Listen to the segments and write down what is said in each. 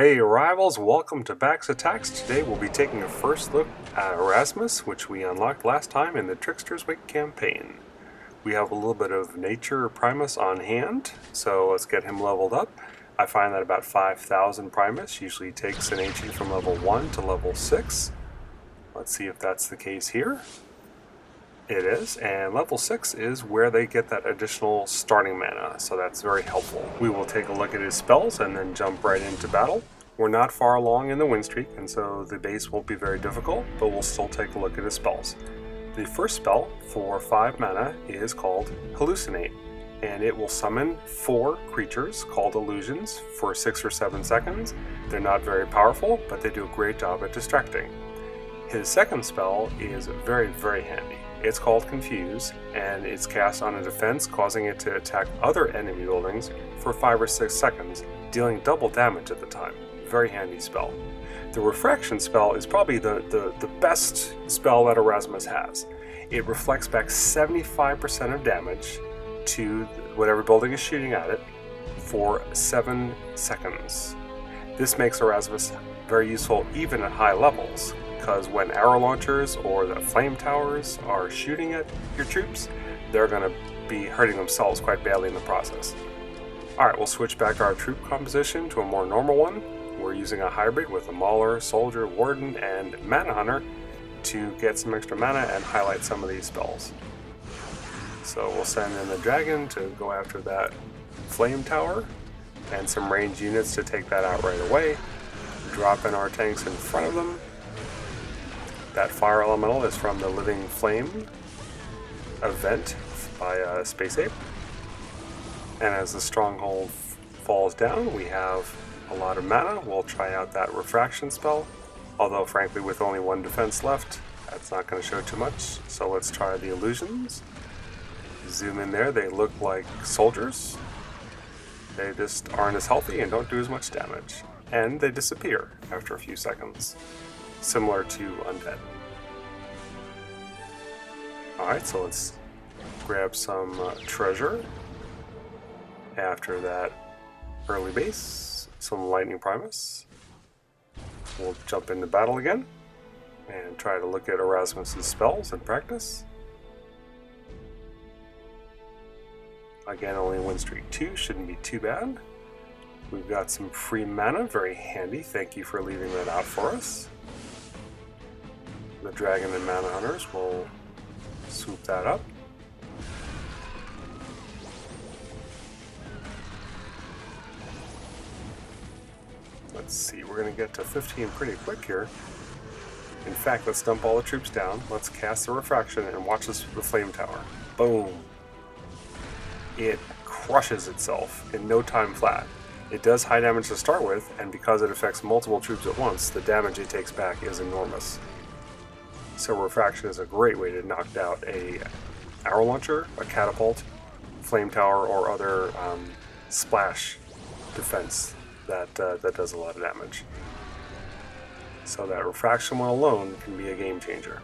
Hey Rivals, welcome to Back's Attacks. Today we'll be taking a first look at Erasmus, which we unlocked last time in the Trickster's Wake campaign. We have a little bit of Nature Primus on hand, so let's get him leveled up. I find that about 5,000 Primus usually takes an HE from level 1 to level 6. Let's see if that's the case here. It is, and level 6 is where they get that additional starting mana, so that's very helpful. We will take a look at his spells and then jump right into battle. We're not far along in the win streak, and so the base won't be very difficult, but we'll still take a look at his spells. The first spell for 5 mana is called Hallucinate, and it will summon 4 creatures called illusions for 6 or 7 seconds. They're not very powerful, but they do a great job at distracting. His second spell is very, very handy. It's called Confuse, and it's cast on a defense, causing it to attack other enemy buildings for 5 or 6 seconds, dealing double damage at the time. Very handy spell. The Refraction spell is probably the best spell that Erasmus has. It reflects back 75% of damage to whatever building is shooting at it for 7 seconds. This makes Erasmus very useful even at high levels, because when arrow launchers or the flame towers are shooting at your troops, they're going to be hurting themselves quite badly in the process. Alright, we'll switch back our troop composition to a more normal one. We're using a hybrid with a Mauler, Soldier, Warden, and Mana Hunter to get some extra mana and highlight some of these spells. So we'll send in the Dragon to go after that flame tower, and some ranged units to take that out right away. Drop in our tanks in front of them. That fire elemental is from the Living Flame event by Space Ape. And as the stronghold falls down, we have a lot of mana. We'll try out that Refraction spell, although frankly with only 1 defense left, that's not going to show too much. So let's try the illusions. Zoom in there, they look like soldiers. They just aren't as healthy and don't do as much damage. And they disappear after a few seconds, similar to Undead. Alright, so let's grab some treasure. After that early base, some Lightning Primus. We'll jump into battle again and try to look at Erasmus's spells and practice. Again, only win streak 2, shouldn't be too bad. We've got some free mana, very handy. Thank you for leaving that out for us. The Dragon and Mana Hunters will swoop that up. Let's see, we're going to get to 15 pretty quick here. In fact, let's dump all the troops down. Let's cast the Refraction and watch the Flame Tower. Boom! It crushes itself in no time flat. It does high damage to start with, and because it affects multiple troops at once, the damage it takes back is enormous. So Refraction is a great way to knock out a arrow launcher, a catapult, flame tower, or other splash defense that does a lot of damage. So that Refraction one alone can be a game changer.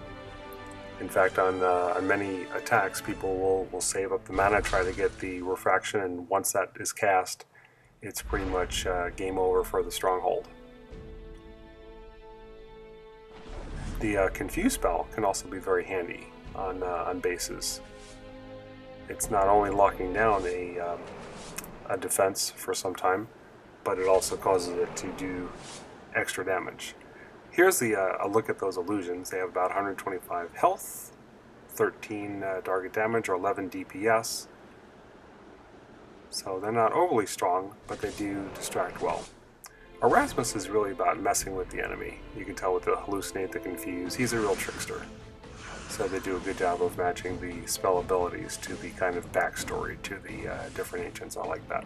In fact, on many attacks, people will save up the mana, try to get the Refraction, and once that is cast, it's pretty much game over for the stronghold. The Confuse spell can also be very handy on bases. It's not only locking down a defense for some time, but it also causes it to do extra damage. Here's a look at those illusions. They have about 125 health, 13 target damage, or 11 DPS. So they're not overly strong, but they do distract well. Erasmus is really about messing with the enemy. You can tell with the Hallucinate, the Confuse. He's a real trickster. So they do a good job of matching the spell abilities to the kind of backstory to the different ancients. I like that.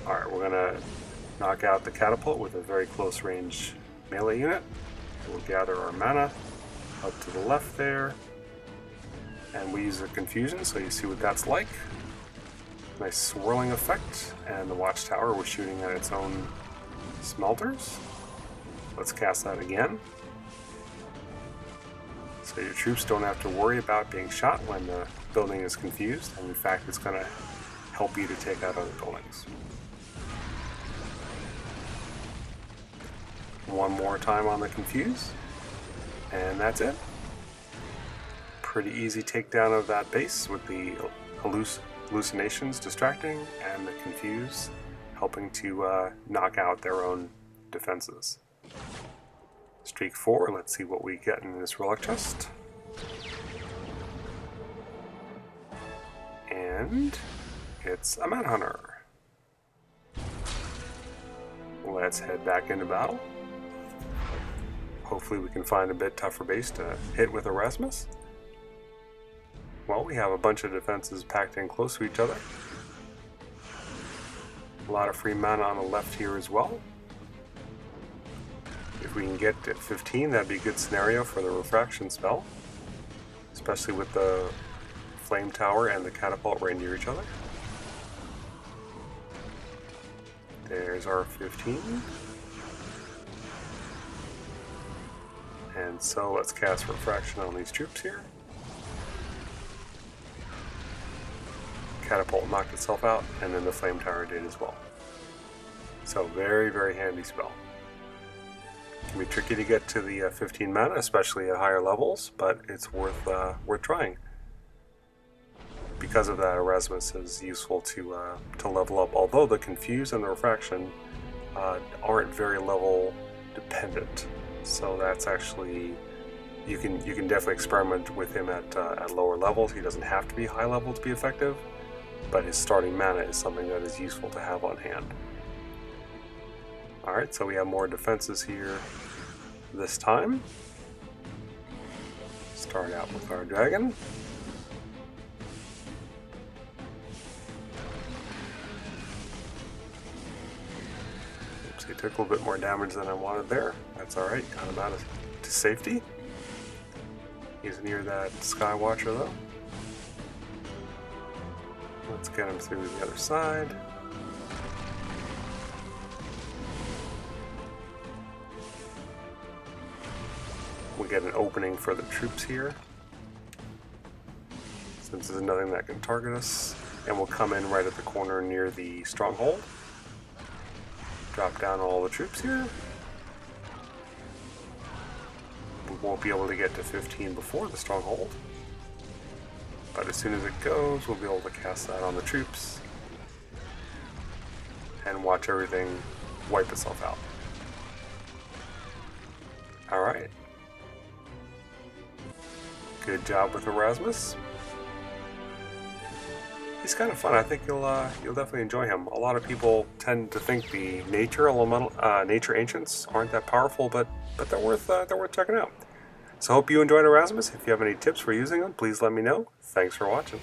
Alright, we're going to knock out the catapult with a very close range melee unit. We'll gather our mana up to the left there. And we use the Confusion, so you see what that's like. Nice swirling effect, and the watchtower was shooting at its own smelters. Let's cast that again. So your troops don't have to worry about being shot when the building is confused, and in fact it's going to help you to take out other buildings. One more time on the confuse, and that's it. Pretty easy takedown of that base with the hallucinations distracting and the confuse helping to knock out their own defenses. Streak 4, let's see what we get in this relic chest. And it's a Manhunter. Let's head back into battle. Hopefully we can find a bit tougher base to hit with Erasmus. Well, we have a bunch of defenses packed in close to each other. A lot of free mana on the left here as well. If we can get to 15, that'd be a good scenario for the refraction spell, especially with the flame tower and the catapult right near each other. There's our 15. And so let's cast refraction on these troops here. Catapult knocked itself out, and then the flame tower did as well. So very, very handy spell. Can be tricky to get to the 15 mana, especially at higher levels, but it's worth trying. Because of that, Erasmus is useful to level up, although the confuse and the refraction aren't very level dependent. So that's actually, you can definitely experiment with him at lower levels. He doesn't have to be high level to be effective, but his starting mana is something that is useful to have on hand. Alright, so we have more defenses here this time. Start out with our dragon. Oops, he took a little bit more damage than I wanted there. That's alright, got him out to safety. He's near that Sky Watcher though. Let's get him through the other side. We get an opening for the troops here, since there's nothing that can target us. And we'll come in right at the corner near the stronghold. Drop down all the troops here. We won't be able to get to 15 before the stronghold, but as soon as it goes, we'll be able to cast that on the troops and watch everything wipe itself out. Alright. Good job with Erasmus. He's kind of fun. I think you'll definitely enjoy him. A lot of people tend to think the nature ancients aren't that powerful, but they're worth checking out. So hope you enjoyed Erasmus. If you have any tips for using them, please let me know. Thanks for watching.